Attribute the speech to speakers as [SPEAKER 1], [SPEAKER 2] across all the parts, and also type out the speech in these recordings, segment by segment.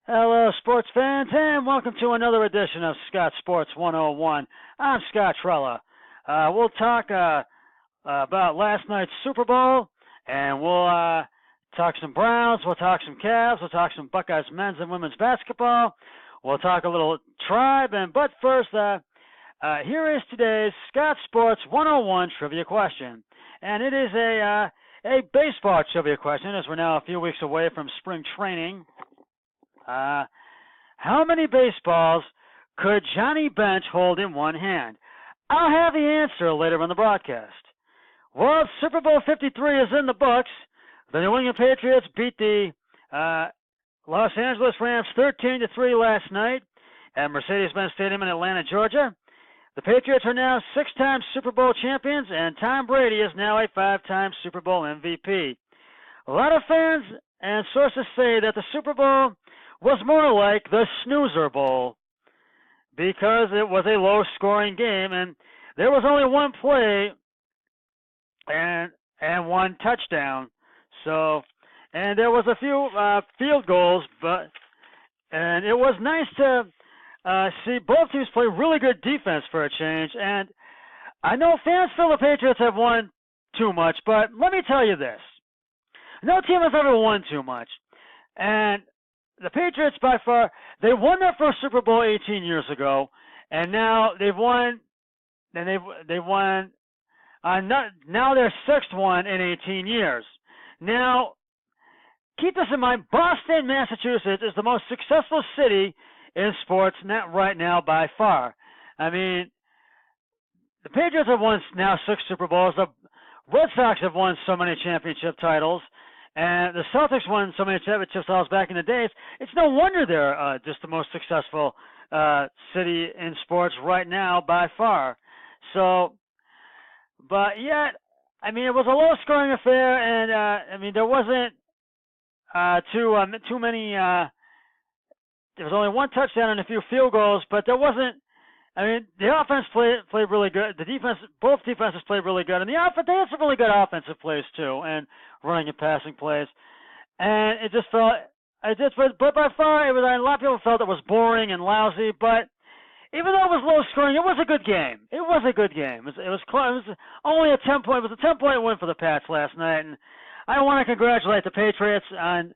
[SPEAKER 1] Hello, sports fans, and welcome to another edition of Scott Sports 101. I'm Scott Trella. We'll talk about last night's Super Bowl, and we'll talk some Browns, we'll talk some Cavs, we'll talk some Buckeyes men's and women's basketball. We'll talk a little Tribe, but first, here is today's Scott Sports 101 trivia question, and it is a baseball trivia question, as we're now a few weeks away from spring training. How many baseballs could Johnny Bench hold in one hand? I'll have the answer later in the broadcast. Well, Super Bowl 53 is in the books. The New England Patriots beat the Los Angeles Rams 13-3 last night at Mercedes-Benz Stadium in Atlanta, Georgia. The Patriots are now 6-time Super Bowl champions, and Tom Brady is now a 5-time Super Bowl MVP. A lot of fans and sources say that the Super Bowl was more like the Snoozer Bowl because it was a low-scoring game, and there was only one play and one touchdown. So, and there was a few field goals, and it was nice to see both teams play really good defense for a change. And I know fans feel the Patriots have won too much, but let me tell you this: no team has ever won too much, and the Patriots, by far, they won their first Super Bowl 18 years ago, and now they've won. And they've won. Now their sixth one in 18 years. Now, keep this in mind: Boston, Massachusetts, is the most successful city in sports right now by far. I mean, the Patriots have won now 6 Super Bowls. The Red Sox have won so many championship titles. And the Celtics won so many championship titles back in the days. It's no wonder they're just the most successful city in sports right now by far. So, but yet, I mean, it was a low-scoring affair, and I mean, there wasn't too many. There was only one touchdown and a few field goals, but there wasn't. I mean, the offense played really good. The defense, both defenses played really good, and the offense, they had some really good offensive plays too, and running and passing plays. And it just felt, but by far, a lot of people felt it was boring and lousy. But even though it was low scoring, it was a good game. It was a good game. It was close. It was only a 10-point. It was a 10-point win for the Pats last night, and I want to congratulate the Patriots on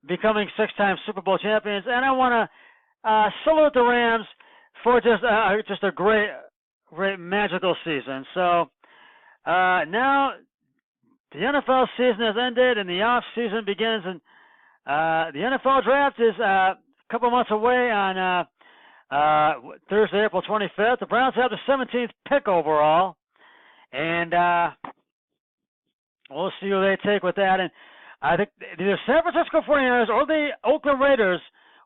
[SPEAKER 1] becoming 6-time Super Bowl champions, and I want to salute the Rams for just a great magical season. So now the NFL season has ended and the off season begins, and the NFL draft is a couple months away on Thursday, April 25th. The Browns have the 17th pick overall, and we'll see who they take with that. And I think either San Francisco 49ers or the Oakland Raiders,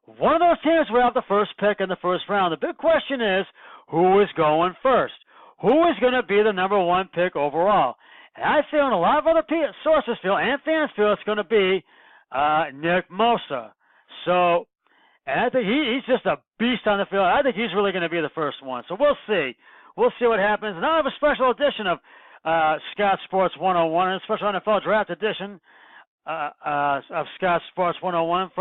[SPEAKER 1] one of those teams will have the first pick in the first round. The big question is, who is going first? Who is going to be the number 1 pick overall? And I feel, and a lot of other sources feel, and fans feel, it's going to be Nick Bosa. So, and I think he's just a beast on the field. I think he's really going to be the first one. So we'll see. We'll see what happens. And I have a special edition of Scott Sports 101, a special NFL draft edition of Scott Sports 101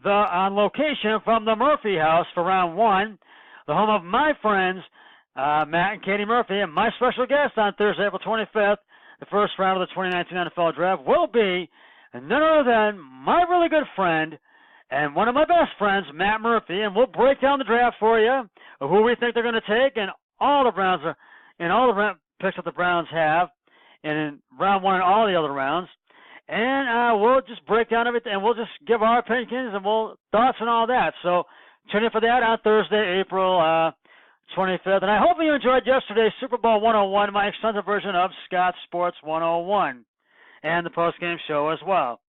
[SPEAKER 1] on location from the Murphy House for round 1, the home of my friends Matt and Katie Murphy, and my special guest on Thursday, April 25th, the first round of the 2019 NFL Draft, will be none other than my really good friend and one of my best friends, Matt Murphy, and we'll break down the draft for you, who we think they're going to take, and all the picks that the Browns have, and in round 1 and all the other rounds. And we'll just break down everything, and we'll just give our opinions and thoughts and all that. So tune in for that on Thursday, April 25th. And I hope you enjoyed yesterday's Super Bowl 101, my extended version of Scott Sports 101, and the postgame show as well.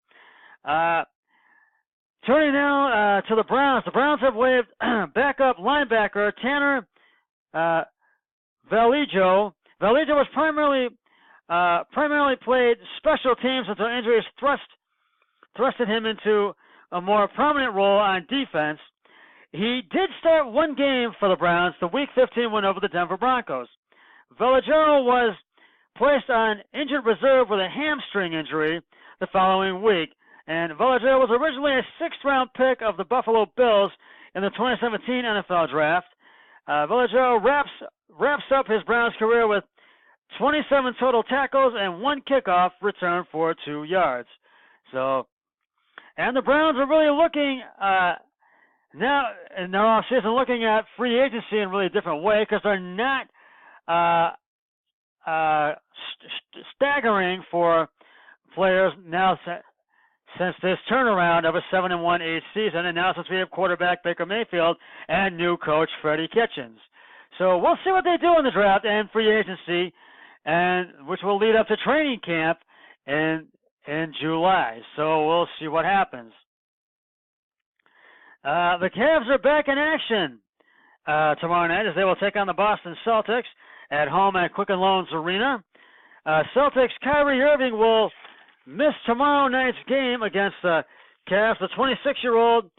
[SPEAKER 1] Turning now to the Browns. The Browns have waived backup linebacker Tanner Valijo. Valijo was primarily played special teams until injuries thrusted him into a more prominent role on defense. He did start one game for the Browns, the Week 15 win over the Denver Broncos. Valijo was placed on injured reserve with a hamstring injury the following week, And Velagio was originally a sixth-round pick of the Buffalo Bills in the 2017 NFL Draft. Velagio wraps up his Browns career with 27 total tackles and 1 kickoff return for 2 yards. So, and the Browns are really looking now in their offseason, looking at free agency in a really different way because they're not staggering for players now since this turnaround of a 7-1 season, and now since we have quarterback Baker Mayfield and new coach Freddie Kitchens. So we'll see what they do in the draft and free agency, and which will lead up to training camp in July. So we'll see what happens. The Cavs are back in action tomorrow night as they will take on the Boston Celtics at home at Quicken Loans Arena. Celtics' Kyrie Irving will miss tomorrow night's game against the Cavs. The 26-year-old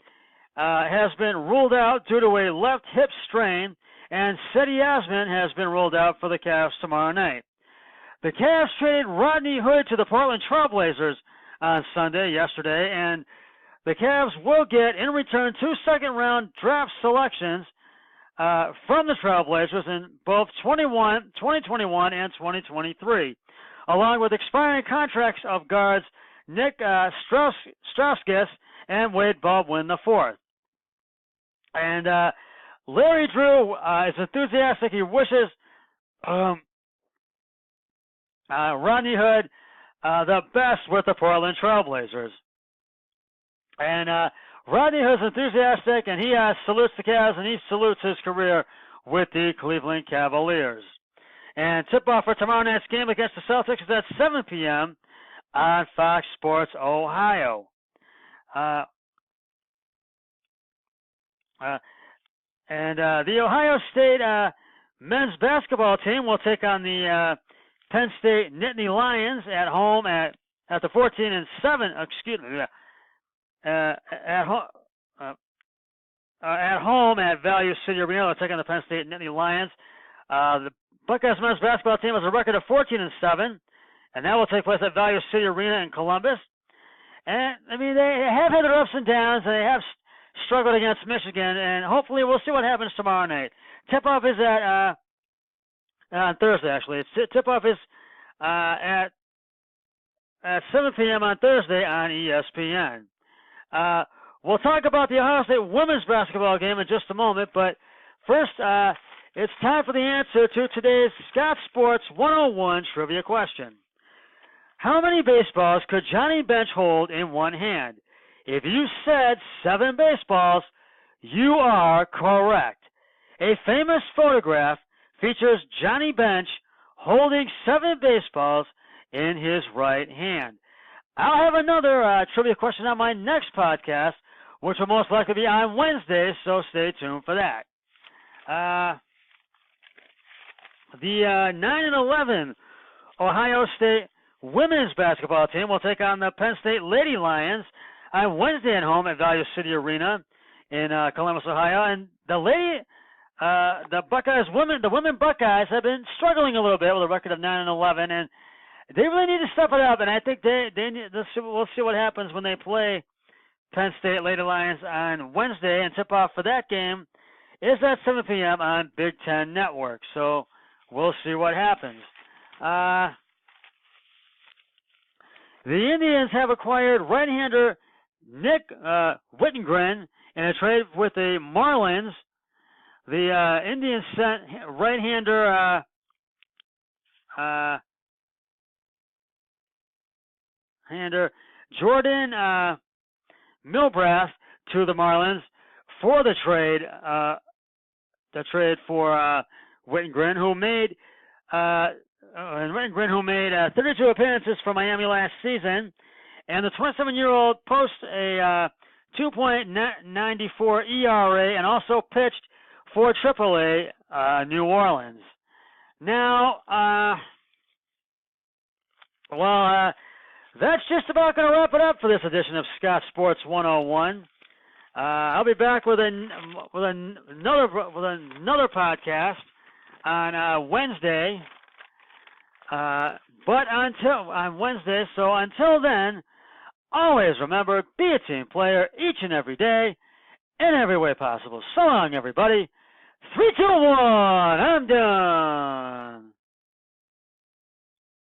[SPEAKER 1] has been ruled out due to a left hip strain, and Cedi Osman has been ruled out for the Cavs tomorrow night. The Cavs traded Rodney Hood to the Portland Trailblazers on yesterday, and the Cavs will get, in return, 2 second-round draft selections from the Trailblazers in both 2021 and 2023, along with expiring contracts of guards Nick Strauskis and Wade Baldwin IV. And Larry Drew is enthusiastic. He wishes Rodney Hood the best with the Portland Trailblazers. And Rodney Hood's enthusiastic, and he salutes the Cavs, and he salutes his career with the Cleveland Cavaliers. And tip-off for tomorrow night's game against the Celtics is at 7 p.m. on Fox Sports Ohio. The Ohio State men's basketball team will take on the Penn State Nittany Lions at home at the 14-7. At home at Value City Arena. They'll take on the Penn State Nittany Lions. The Buckeyes men's basketball team has a record of 14-7, and that will take place at Value City Arena in Columbus. And I mean, they have had their ups and downs, and they have struggled against Michigan. And hopefully, we'll see what happens tomorrow night. Tip-off is on Thursday. Actually, tip-off is at 7 p.m. on Thursday on ESPN. We'll talk about the Ohio State women's basketball game in just a moment, but first, it's time for the answer to today's Scott Sports 101 trivia question. How many baseballs could Johnny Bench hold in one hand? If you said 7 baseballs, you are correct. A famous photograph features Johnny Bench holding 7 baseballs in his right hand. I'll have another trivia question on my next podcast, which will most likely be on Wednesday, so stay tuned for that. The 9-11 Ohio State women's basketball team will take on the Penn State Lady Lions on Wednesday at home at Value City Arena in Columbus, Ohio. And the women Buckeyes have been struggling a little bit with a record of 9-11, and they really need to step it up. And I think they need. We'll see what happens when they play Penn State Lady Lions on Wednesday, and tip-off for that game is at 7 p.m. on Big Ten Network. So we'll see what happens. The Indians have acquired right-hander Nick Wittgren in a trade with the Marlins. The Indians sent right-hander Jordan Milbrath to the Marlins for the trade. The trade for Wittgren, who made 32 appearances for Miami last season, and the 27-year-old posts a 2.94 ERA and also pitched for AAA New Orleans. Now, that's just about going to wrap it up for this edition of Scott Sports 101. I'll be back with another podcast on Wednesday. But on Wednesday, so until then, Always remember, be a team player each and every day, in every way possible. So long, everybody. 3, 2, 1, I'm done.